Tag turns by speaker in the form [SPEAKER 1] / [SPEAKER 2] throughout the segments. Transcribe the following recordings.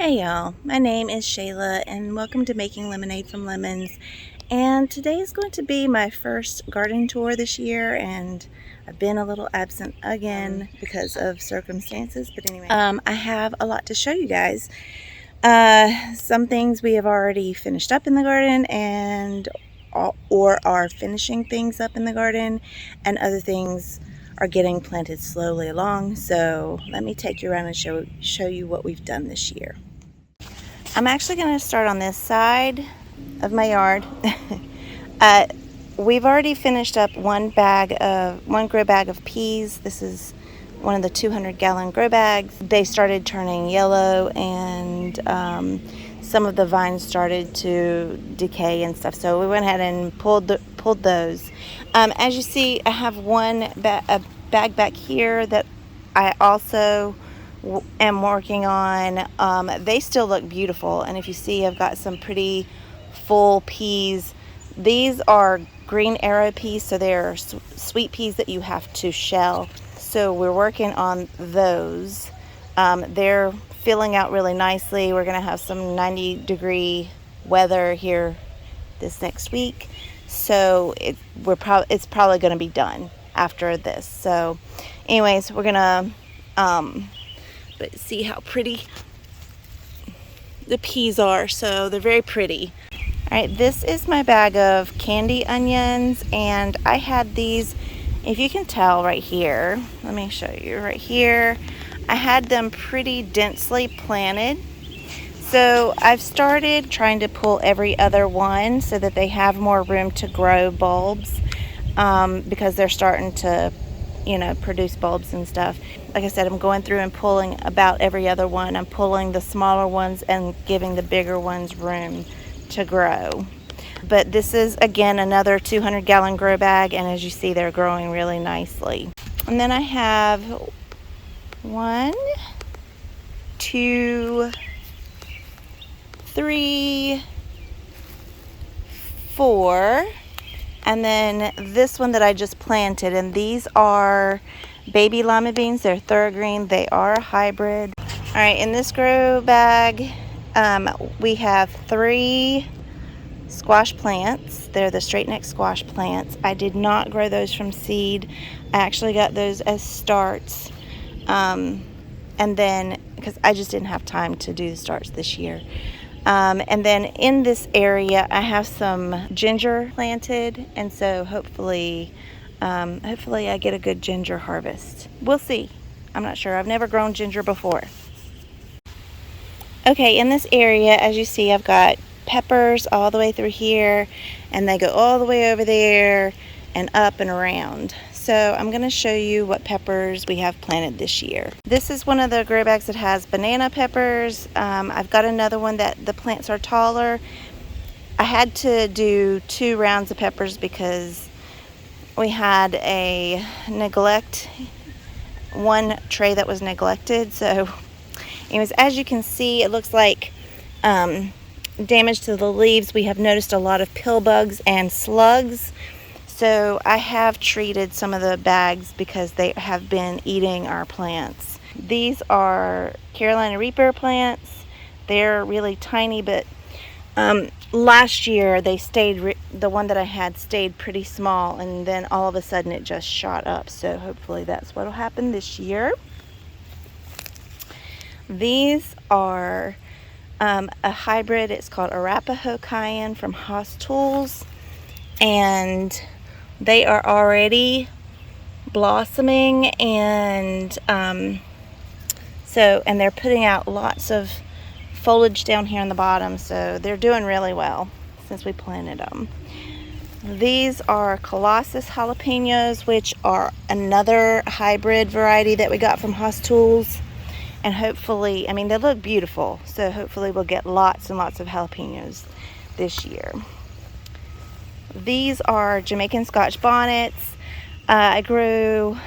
[SPEAKER 1] Hey y'all, my name is Shayla and welcome to Making Lemonade from Lemons. And today is going to be my first garden tour this year, and I've been a little absent again because of circumstances. But anyway, I have a lot to show you guys. Some things we have already finished up in the garden or are finishing things up in the garden, and other things are getting planted slowly along. So let me take you around and show you what we've done this year. I'm actually going to start on this side of my yard. We've already finished up one grow bag of peas. This is one of the 200-gallon grow bags. They started turning yellow, and some of the vines started to decay and stuff. So we went ahead and pulled those. As you see, I have a bag back here that I also am working on. They still look beautiful, and if you see, I've got some pretty full peas. These are green arrow peas, so they're sweet peas that you have to shell. So we're working on those. They're filling out really nicely. We're gonna have some 90-degree weather here this next week, so it's probably gonna be done after this. So anyways, we're gonna but see how pretty the peas are. So they're very pretty. All right, this is my bag of candy onions, and I had these, if you can tell right here, let me show you right here, I had them pretty densely planted. So I've started trying to pull every other one so that they have more room to grow bulbs, because they're starting to produce bulbs and stuff. Like I said, I'm going through and pulling about every other one. I'm pulling the smaller ones and giving the bigger ones room to grow. But this is, again, another 200-gallon grow bag, and as you see, they're growing really nicely. And then I have 1, 2, 3, 4, and then this one that I just planted, and these are baby lima beans. They're Thorogreen. They are a hybrid. All right, in this grow bag, we have 3 squash plants. They're the Straightneck Squash plants. I did not grow those from seed. I actually got those as starts, and then because I just didn't have time to do the starts this year. And then in this area, I have some ginger planted, and so hopefully I get a good ginger harvest. We'll see. I'm not sure. I've never grown ginger before. Okay, in this area, as you see, I've got peppers all the way through here, and they go all the way over there and up and around. So I'm going to show you what peppers we have planted this year. This is one of the grow bags that has banana peppers. I've got another one that the plants are taller. I had to do 2 rounds of peppers because we had one tray that was neglected. So anyways, as you can see, it looks like damage to the leaves. We have noticed a lot of pill bugs and slugs. So I have treated some of the bags because they have been eating our plants. These are Carolina Reaper plants. They're really tiny, but last year the one that I had stayed pretty small, and then all of a sudden it just shot up. So hopefully that's what will happen this year. These are a hybrid. It's called Arapaho Cayenne from Haas Tools, and they are already blossoming, and they're putting out lots of foliage down here on the bottom, so they're doing really well since we planted them. These are Colossus Jalapenos, which are another hybrid variety that we got from Haas Tools, and hopefully, I mean, they look beautiful, so hopefully we'll get lots and lots of jalapenos this year. These are Jamaican Scotch bonnets. I grew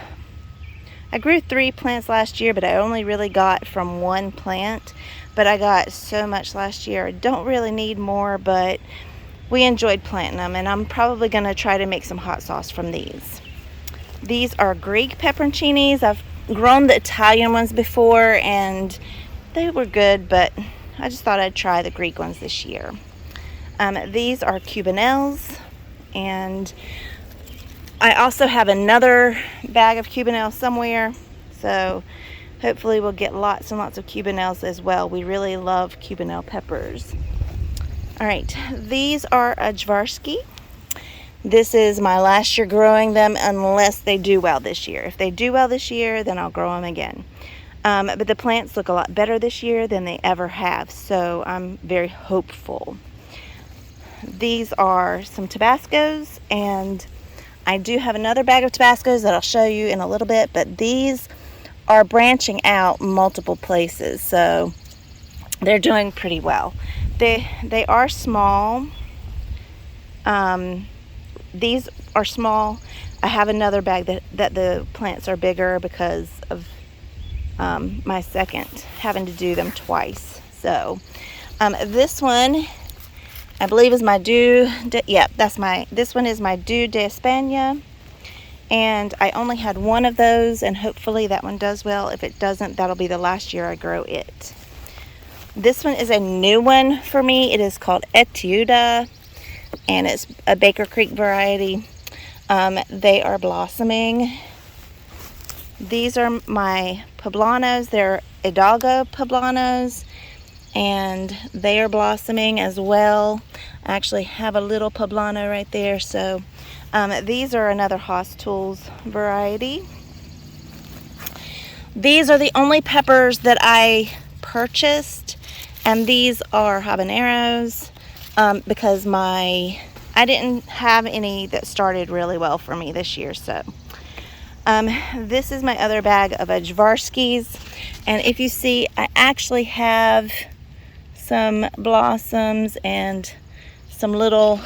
[SPEAKER 1] 3 plants last year, but I only really got from 1 plant. But I got so much last year. I don't really need more, but we enjoyed planting them, and I'm probably going to try to make some hot sauce from these. These are Greek pepperoncinis. I've grown the Italian ones before, and they were good, but I just thought I'd try the Greek ones this year. These are Cubanelles, and I also have another bag of Cubanelles somewhere, so hopefully we'll get lots and lots of Cubanelles as well. We really love Cubanelle peppers. All right, these are a Jvarski. This is my last year growing them unless they do well this year. If they do well this year, then I'll grow them again. But the plants look a lot better this year than they ever have, so I'm very hopeful. These are some Tabascos, and I do have another bag of Tabascos that I'll show you in a little bit, but these are branching out multiple places, so they're doing pretty well. They are small. These are small. I have another bag that the plants are bigger because of my second having to do them twice. So this one I believe is my this one is my Dew de España, and I only had one of those, and hopefully that one does well. If it doesn't, that'll be the last year I grow it. This one is a new one for me. It is called Etuda, and it's a Baker Creek variety. They are blossoming. These are my poblanos. They're Hidalgo poblanos, and they are blossoming as well. I actually have a little poblano right there. So these are another Haas Tools variety. These are the only peppers that I purchased, and these are habaneros because I didn't have any that started really well for me this year. So this is my other bag of Jvarskis, and if you see, I actually have some blossoms and some little,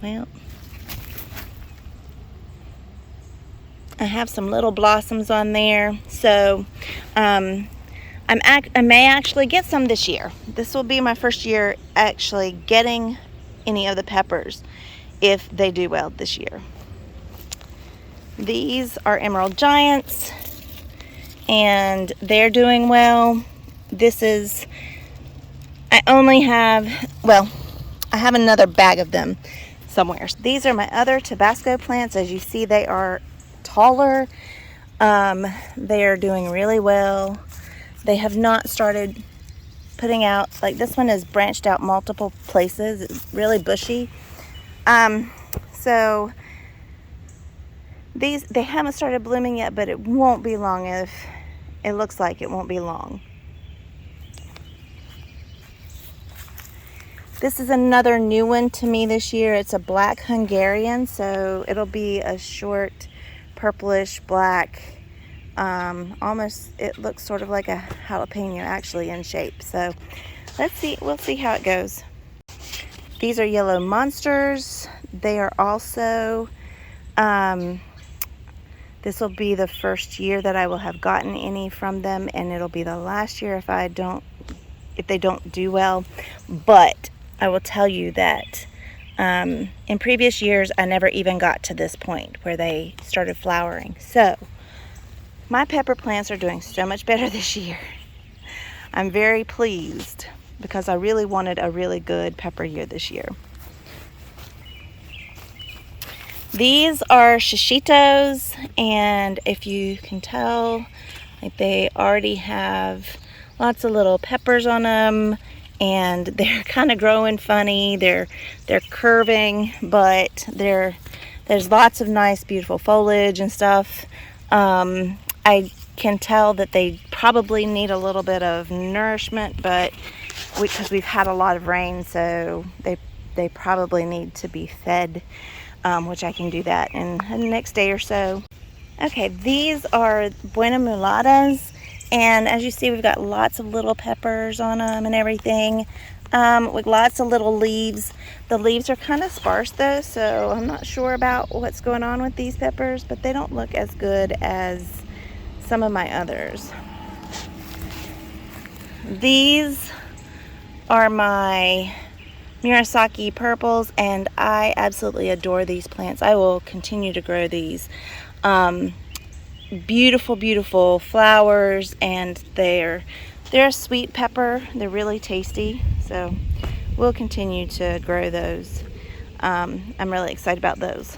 [SPEAKER 1] well, I have some little blossoms on there. So I may actually get some this year. This will be my first year actually getting any of the peppers if they do well this year. These are Emerald Giants, and they're doing well. This is, I have another bag of them somewhere. These are my other Tabasco plants. As you see, they are taller. They are doing really well. They have not started putting out, like this one has branched out multiple places. It's really bushy. So they haven't started blooming yet, but it won't be long. If it looks like it won't be long. This is another new one to me this year. It's a black Hungarian, so it'll be a short purplish black, almost, it looks sort of like a jalapeno actually in shape. So we'll see how it goes. These are yellow monsters. They are also, this will be the first year that I will have gotten any from them, and it'll be the last year if they don't do well. But I will tell you that in previous years, I never even got to this point where they started flowering. So my pepper plants are doing so much better this year. I'm very pleased because I really wanted a really good pepper year this year. These are Shishitos, and if you can tell, like, they already have lots of little peppers on them, and they're kind of growing funny. They're curving, but there's lots of nice, beautiful foliage and stuff. I can tell that they probably need a little bit of nourishment, but because we've had a lot of rain, so they probably need to be fed, which I can do that in the next day or so. Okay, these are Buena Mulatas, and as you see, we've got lots of little peppers on them and everything, with lots of little leaves. The leaves are kind of sparse though, so I'm not sure about what's going on with these peppers, but they don't look as good as some of my others. These are my Murasaki Purples, and I absolutely adore these plants. I will continue to grow these. beautiful, beautiful flowers, and they're a sweet pepper. They're really tasty, so we'll continue to grow those. I'm really excited about those.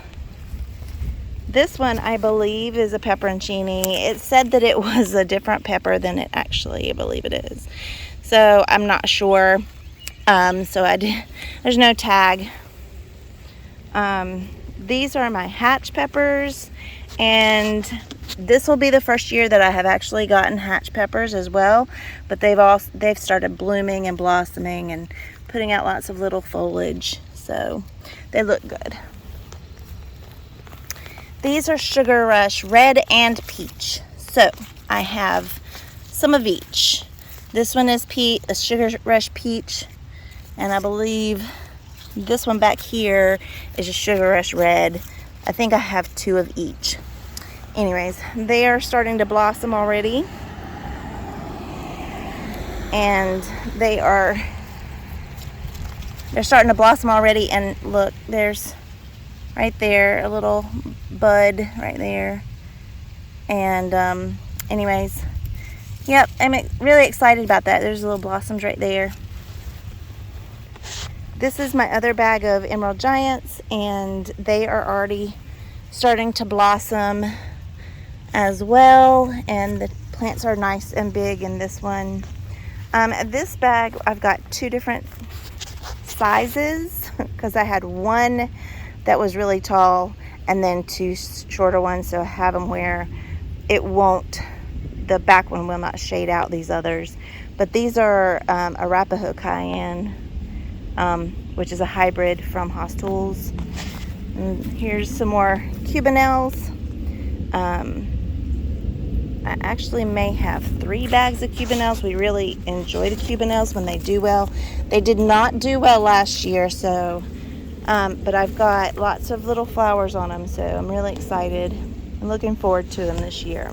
[SPEAKER 1] This one, I believe, is a pepperoncini. It said that it was a different pepper than it actually, I believe it is. So I'm not sure. There's no tag. These are my hatch peppers, and this will be the first year that I have actually gotten hatch peppers as well. But they've started blooming and blossoming and putting out lots of little foliage, so they look good. These are Sugar Rush Red and Peach. So I have some of each. This one is a Sugar Rush Peach, and I believe this one back here is a Sugar Rush Red. I think I have 2 of each. Anyways, they are starting to blossom already, and they're starting to blossom already. And look, there's right there a little bud right there. And anyways, yep, I'm really excited about that. There's little blossoms right there. This is my other bag of Emerald Giants, and they are already starting to blossom as well, and the plants are nice and big in this one. This bag, I've got 2 different sizes because I had one that was really tall and then 2 shorter ones, so I have them where the back one will not shade out these others. But these are Arapaho Cayenne, which is a hybrid from Haas Tools. And here's some more Cubanelles. I actually may have 3 bags of Cubanelles. We really enjoy the Cubanelles when they do well. They did not do well last year, so but I've got lots of little flowers on them, so I'm really excited. I'm looking forward to them this year.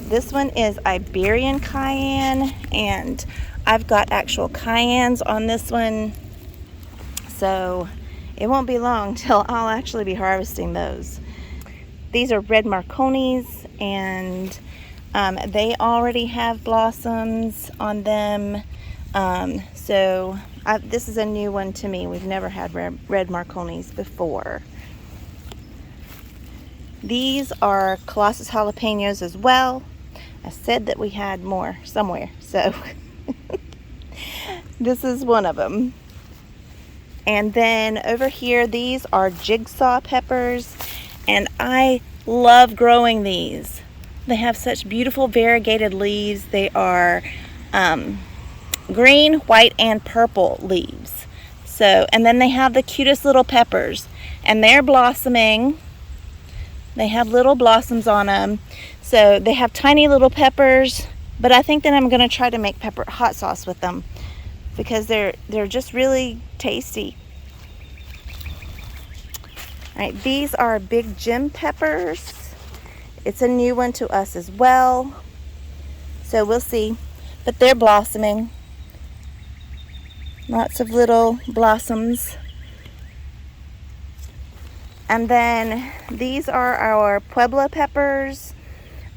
[SPEAKER 1] This one is Iberian Cayenne, and I've got actual cayennes on this one, so it won't be long till I'll actually be harvesting those. These are red Marconis, and they already have blossoms on them. This is a new one to me. We've never had red Marconis before. These are Colossus Jalapenos as well. I said that we had more somewhere, so this is one of them. And then over here, these are Jigsaw Peppers, and I love growing these. They have such beautiful variegated leaves. They are green, white, and purple leaves. And then they have the cutest little peppers, and they're blossoming. They have little blossoms on them. So they have tiny little peppers, but I think that I'm going to try to make pepper hot sauce with them because they're just really tasty. All right, these are Big Jim peppers. It's a new one to us as well, so we'll see. But they're blossoming. Lots of little blossoms. And then these are our Pueblo Peppers.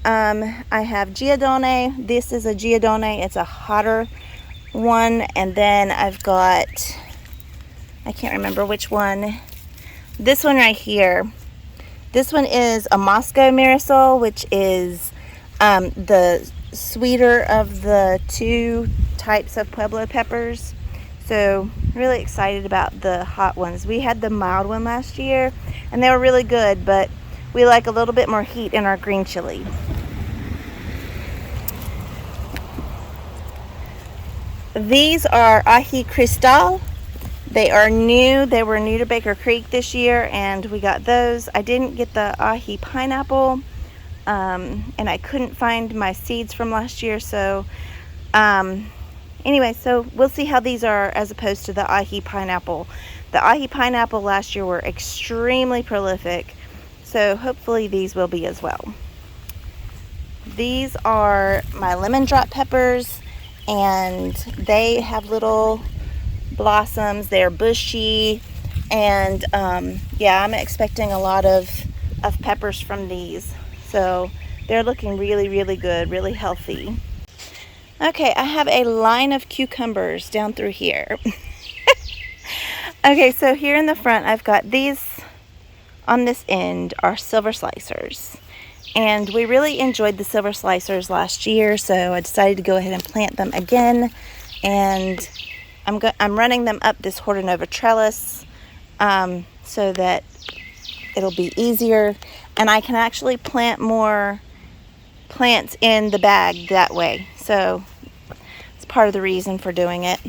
[SPEAKER 1] I have Giardone. This is a Giardone. It's a hotter one. And then I've got, I can't remember which one. This one right here. This one is a Moscow Marisol, which is the sweeter of the 2 types of Pueblo peppers. So really excited about the hot ones. We had the mild one last year, and they were really good, but we like a little bit more heat in our green chili. These are Ají Cristal. They are new. They were new to Baker Creek this year, and we got those. I didn't get the ají pineapple, and I couldn't find my seeds from last year, so anyway, so we'll see how these are as opposed to the ají pineapple. The ají pineapple last year were extremely prolific, so hopefully these will be as well. These are my lemon drop peppers, and they have little blossoms. They're bushy, and yeah, I'm expecting a lot of peppers from these, so they're looking really, really good, really healthy. Okay, I have a line of cucumbers down through here. Okay, so here in the front, I've got these on this end are silver slicers. And we really enjoyed the silver slicers last year, so I decided to go ahead and plant them again. And I'm running them up this Hortonova trellis so that it'll be easier. And I can actually plant more plants in the bag that way. So it's part of the reason for doing it.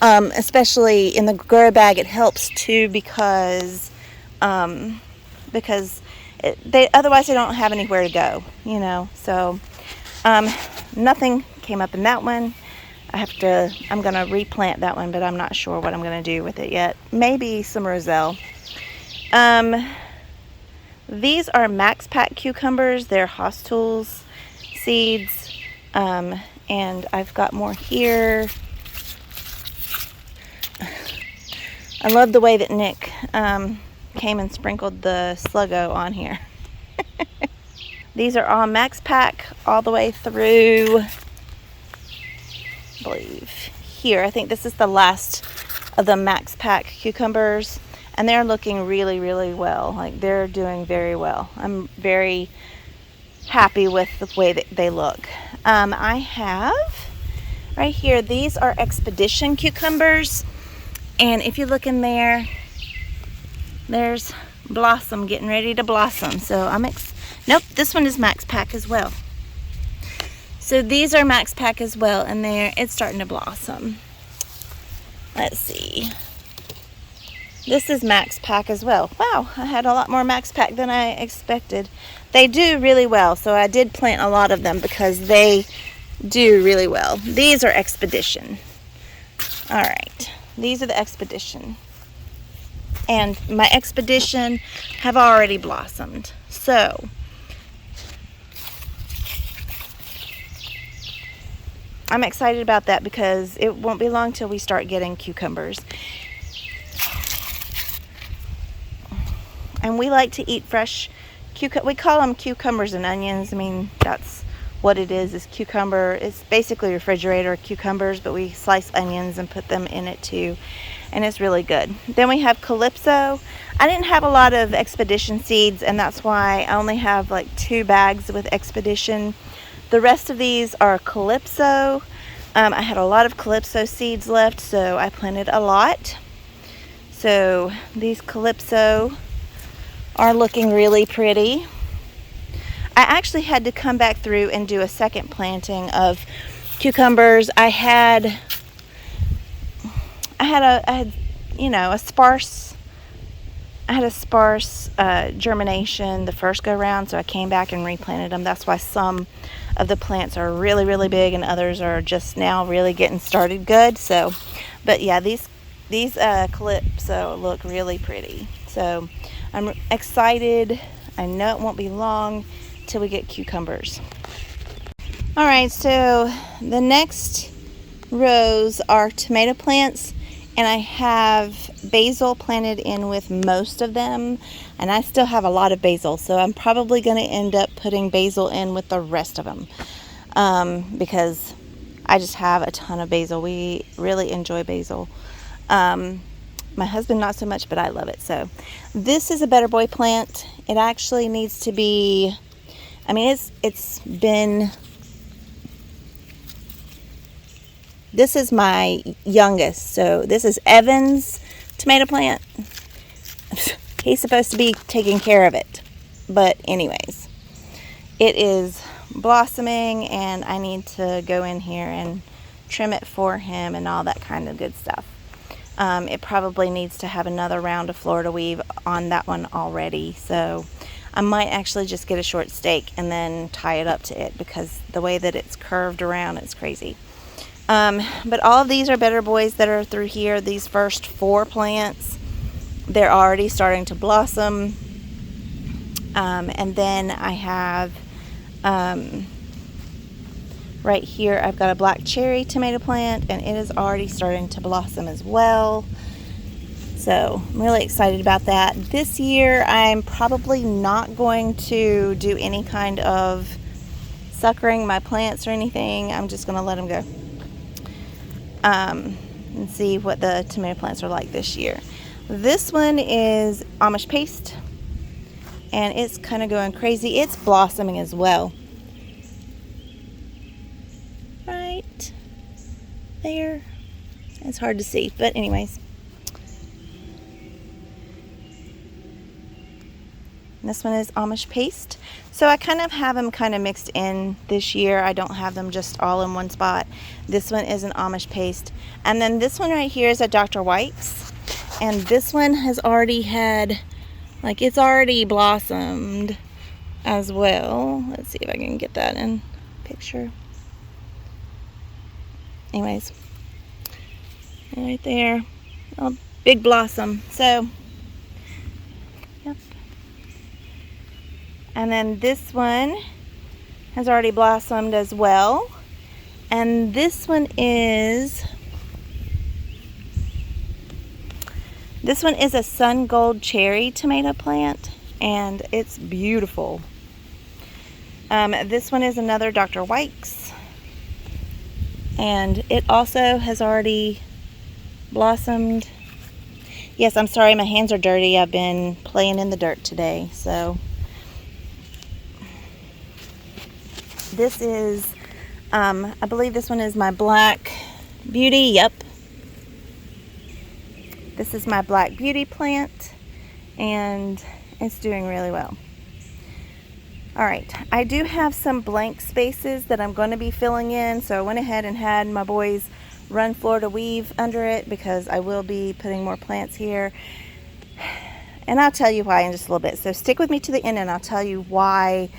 [SPEAKER 1] Especially in the grow bag, it helps too because otherwise they don't have anywhere to go, you know. So nothing came up in that one. I'm gonna replant that one, but I'm not sure what I'm gonna do with it yet. Maybe some roselle. These are Max Pack cucumbers. They're Hostels seeds, and I've got more here. I love the way that Nick came and sprinkled the Sluggo on here. These are all Max Pack all the way through, I believe, here. I think this is the last of the Max Pack cucumbers, and they're looking really, really well. Like, they're doing very well. I'm very happy with the way that they look. I have right here, these are Expedition cucumbers. And if you look in there, there's blossom getting ready to blossom. So nope, this one is Max Pack as well. So these are Max Pack as well, and it's starting to blossom. Let's see. This is Max Pack as well. Wow, I had a lot more Max Pack than I expected. They do really well, so I did plant a lot of them because they do really well. These are Expedition. All right. These are the Expedition. And my Expedition have already blossomed. So, I'm excited about that because it won't be long till we start getting cucumbers. And we like to eat fresh we call them cucumbers and onions. I mean, that's what it is cucumber. It's basically refrigerator cucumbers, but we slice onions and put them in it too, and it's really good. Then we have Calypso. I didn't have a lot of Expedition seeds, and that's why I only have like 2 bags with Expedition. The rest of these are Calypso. I had a lot of Calypso seeds left, so I planted a lot. So these Calypso are looking really pretty. I actually had to come back through and do a second planting of cucumbers. I had a sparse germination the first go round, so I came back and replanted them. That's why some of the plants are really, really big and others are just now really getting started good. So, but yeah, these Calypso look really pretty. So I'm excited. I know it won't be long till we get cucumbers. All right, so the next rows are tomato plants, and I have basil planted in with most of them, and I still have a lot of basil, so I'm probably going to end up putting basil in with the rest of them because I just have a ton of basil. We really enjoy basil. My husband not so much, but I love it. So this is a Better Boy plant. It actually needs to be, I mean, it's been, this is my youngest. So this is Evan's tomato plant. He's supposed to be taking care of it. But anyways, it is blossoming, and I need to go in here and trim it for him and all that kind of good stuff. It probably needs to have another round of Florida weave on that one already, so I might actually just get a short stake and then tie it up to it, because the way that it's curved around, it's crazy. But all of these are Better Boys that are through here. These first 4 plants, they're already starting to blossom. And then I have right here, I've got a black cherry tomato plant, and it is already starting to blossom as well. So I'm really excited about that. This year I'm probably not going to do any kind of suckering my plants or anything. I'm just going to let them go and see what the tomato plants are like this year. This one is Amish paste, and it's kind of going crazy. It's blossoming as well. Right there. It's hard to see, but anyways. This one is Amish paste. So I kind of have them kind of mixed in this year. I don't have them just all in one spot. This one is an Amish paste. And then this one right here is a Dr. White's. And this one has already had, like, it's already blossomed as well. Let's see if I can get that in picture. Anyways, right there, oh, big blossom. So, yep. And then this one has already blossomed as well. And this one is a sun gold cherry tomato plant, and it's beautiful. This one is another Dr. White's, and it also has already blossomed. Yes, I'm sorry, my hands are dirty. I've been playing in the dirt today. So this is, I believe this one is my Black Beauty. Yep. This is my Black Beauty plant, and it's doing really well. All right, I do have some blank spaces that I'm going to be filling in, so I went ahead and had my boys run floor to weave under it because I will be putting more plants here. And I'll tell you why in just a little bit. So stick with me to the end and I'll tell you why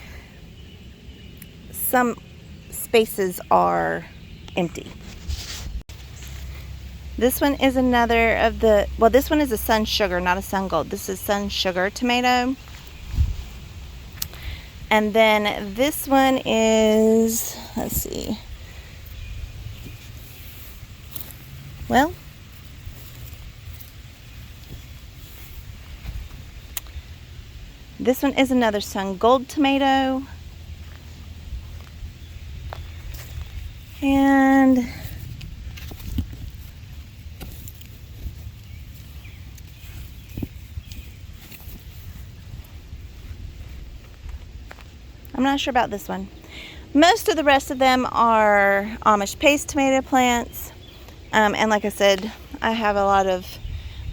[SPEAKER 1] some spaces are empty. This one is another of the, well, this one is a Sun Sugar, not a Sun Gold. This is Sun Sugar tomato. And then this one is, let's see. Well, this one is another Sun Gold tomato. And I'm not sure about this one. Most of the rest of them are Amish paste tomato plants. And like I said, I have a lot of,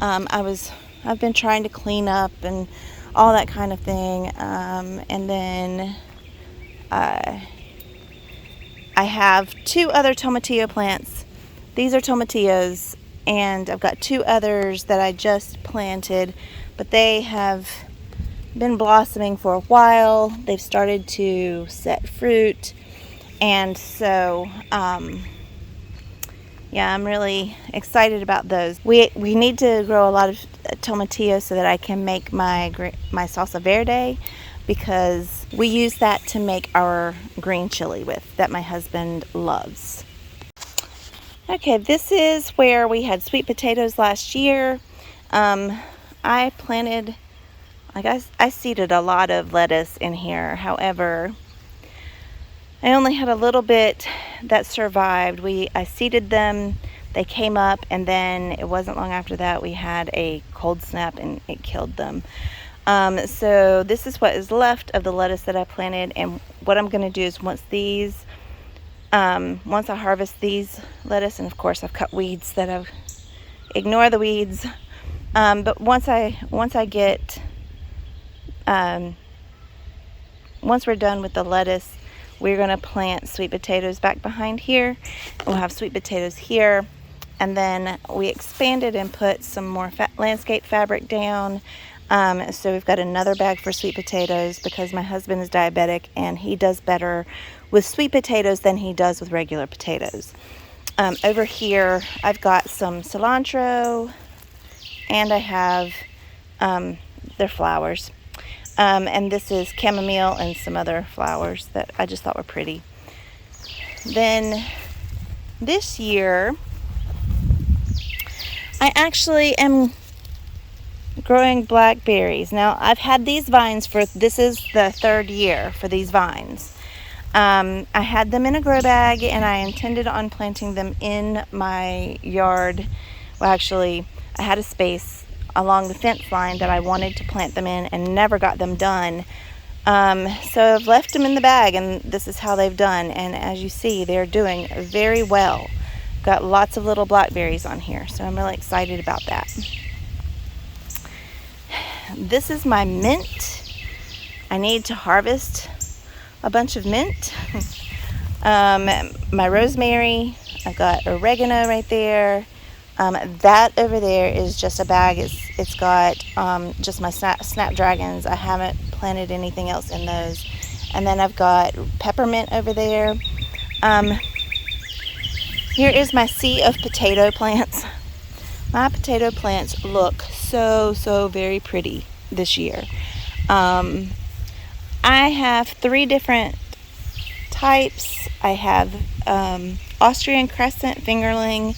[SPEAKER 1] I've been trying to clean up and all that kind of thing. And then I have two other tomatillo plants. These are tomatillos, and I've got two others that I just planted, but they have been blossoming for a while. They've started to set fruit, and so yeah, I'm really excited about those. We need to grow a lot of tomatillos so that I can make my salsa verde, because we use that to make our green chili with, that my husband loves. Okay, this is where we had sweet potatoes last year. I planted, I seeded a lot of lettuce in here. However, I only had a little bit that survived. I seeded them, they came up, and then it wasn't long after that we had a cold snap and it killed them. So this is what is left of the lettuce that I planted, and what I'm going to do is once I harvest these lettuce, and of course I've cut weeds that I've, ignore the weeds, but once we're done with the lettuce, we're going to plant sweet potatoes back behind here. We'll have sweet potatoes here, and then we expanded and put some more landscape fabric down. So we've got another bag for sweet potatoes because my husband is diabetic and he does better with sweet potatoes than he does with regular potatoes. Over here I've got some cilantro, and I have their flowers. And this is chamomile and some other flowers that I just thought were pretty. Then this year I actually am growing blackberries. Now, I've had these vines this is the third year for these vines. I had them in a grow bag, and I intended on planting them in my yard. Well, actually, I had a space along the fence line that I wanted to plant them in and never got them done. So I've left them in the bag, and this is how they've done. And as you see, they're doing very well. Got lots of little blackberries on here, so I'm really excited about that. This is my mint. I need to harvest a bunch of mint. My rosemary. I've got oregano right there. That over there is just a bag. It's got just my snapdragons. I haven't planted anything else in those. And then I've got peppermint over there. Here is my sea of potato plants. My potato plants look so very pretty this year. I have 3 different types. I have Austrian crescent, fingerling,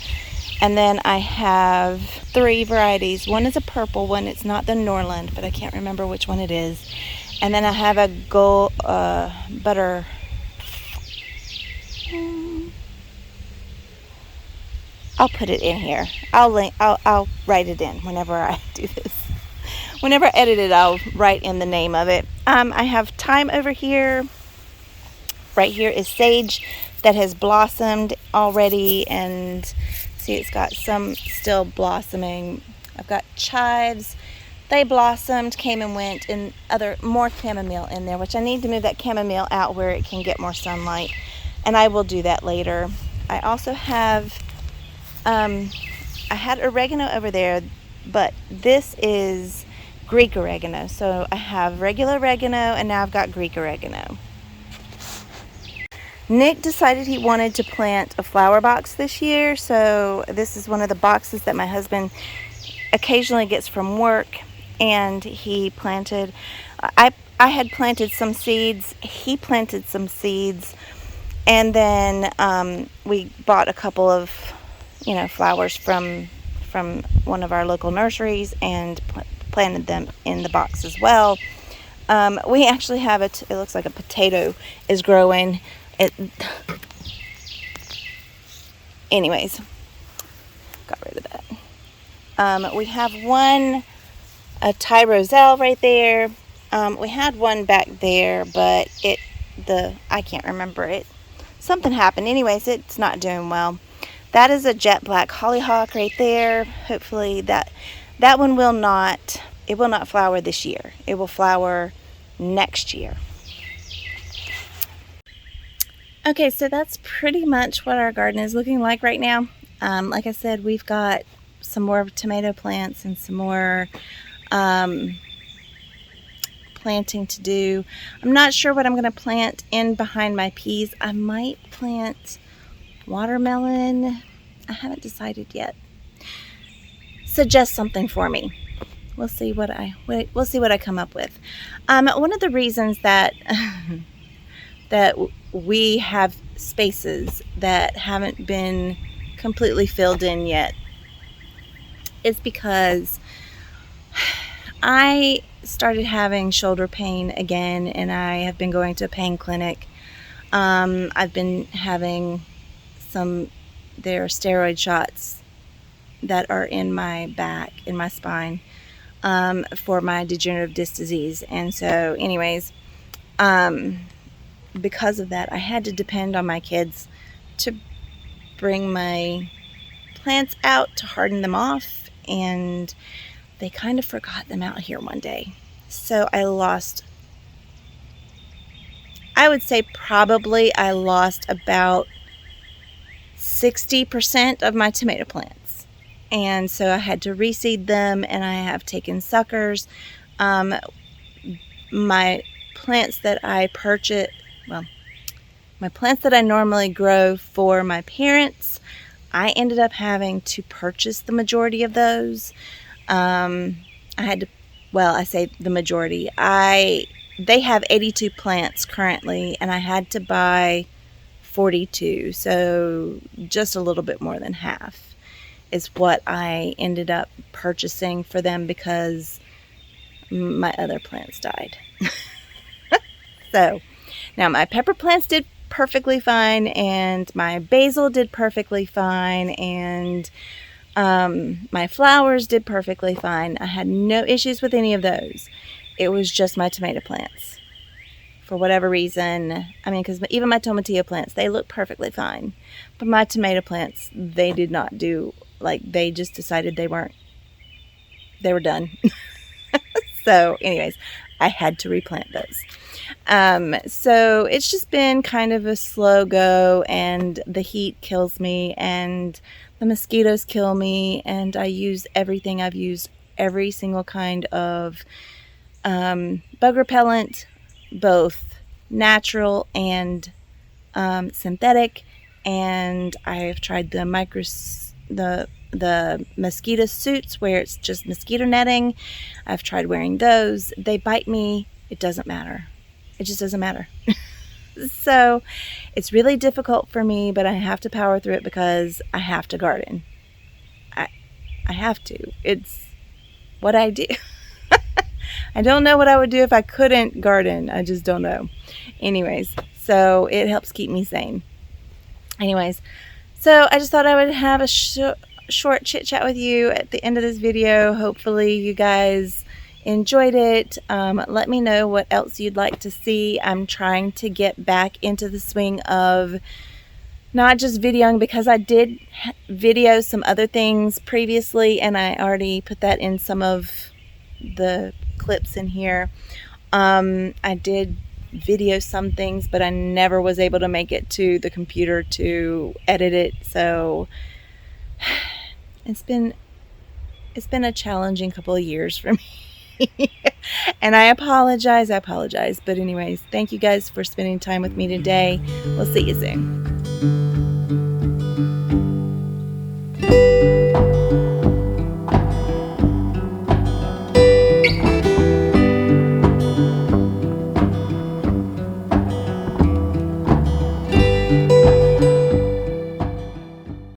[SPEAKER 1] and then I have 3 varieties. One is a purple one. It's not the Norland, but I can't remember which one it is. And then I have a gold butter. I'll put it in here. I'll write it in whenever I do this. Whenever I edit it, I'll write in the name of it. I have thyme over here. Right here is sage that has blossomed already, and see, it's got some still blossoming. I've got chives. They blossomed, came and went, and more chamomile in there, which I need to move that chamomile out where it can get more sunlight, and I will do that later. I also have I had oregano over there, but this is Greek oregano. So I have regular oregano, and now I've got Greek oregano. Nick decided he wanted to plant a flower box this year, so this is one of the boxes that my husband occasionally gets from work, and he planted. I had planted some seeds. He planted some seeds, and then we bought a couple of flowers from one of our local nurseries and planted them in the box as well. We actually have it looks like a potato is growing. Anyways, got rid of that. We have a Thai Roselle right there. We had one back there, but I can't remember it. Something happened. Anyways, it's not doing well. That is a jet black hollyhock right there. Hopefully that one will not flower this year. It will flower next year. Okay, so that's pretty much what our garden is looking like right now. Like I said, we've got some more tomato plants and some more planting to do. I'm not sure what I'm going to plant in behind my peas. I might plant watermelon. I haven't decided yet. Suggest something for me. We'll see what I come up with. One of the reasons that we have spaces that haven't been completely filled in yet is because I started having shoulder pain again, and I have been going to a pain clinic. I've been having there are steroid shots that are in my back, in my spine, for my degenerative disc disease. And so anyways, because of that, I had to depend on my kids to bring my plants out to harden them off, and they kind of forgot them out here one day. So I would say probably I lost about 60% of my tomato plants. And so I had to reseed them, and I have taken suckers. My plants that I normally grow for my parents, I ended up having to purchase the majority of those. I say the majority. They have 82 plants currently, and I had to buy 42, so just a little bit more than half. is what I ended up purchasing for them because my other plants died. So now my pepper plants did perfectly fine, and my basil did perfectly fine, and my flowers did perfectly fine. I had no issues with any of those. It was just my tomato plants. For whatever reason, I mean, because even my tomatillo plants, they look perfectly fine. But my tomato plants, they did not do, like, they just decided they were done. So anyways, I had to replant those. So it's just been kind of a slow go, and the heat kills me, and the mosquitoes kill me, and I use everything. I've used every single kind of bug repellent, both natural and synthetic, and I've tried the mosquito suits where it's just mosquito netting. I've tried wearing those. They bite me. It doesn't matter. It just doesn't matter. So it's really difficult for me, but I have to power through it because I have to garden. I have to. It's what I do. I don't know what I would do if I couldn't garden. I just don't know. Anyways, so it helps keep me sane. Anyways, so I just thought I would have a short chit chat with you at the end of this video. Hopefully you guys enjoyed it. Let me know what else you'd like to see. I'm trying to get back into the swing of not just videoing, because I did video some other things previously, and I already put that in some of the clips in here. I did video some things, but I never was able to make it to the computer to edit it. So it's been a challenging couple of years for me. And I apologize. But anyways, thank you guys for spending time with me today. We'll see you soon.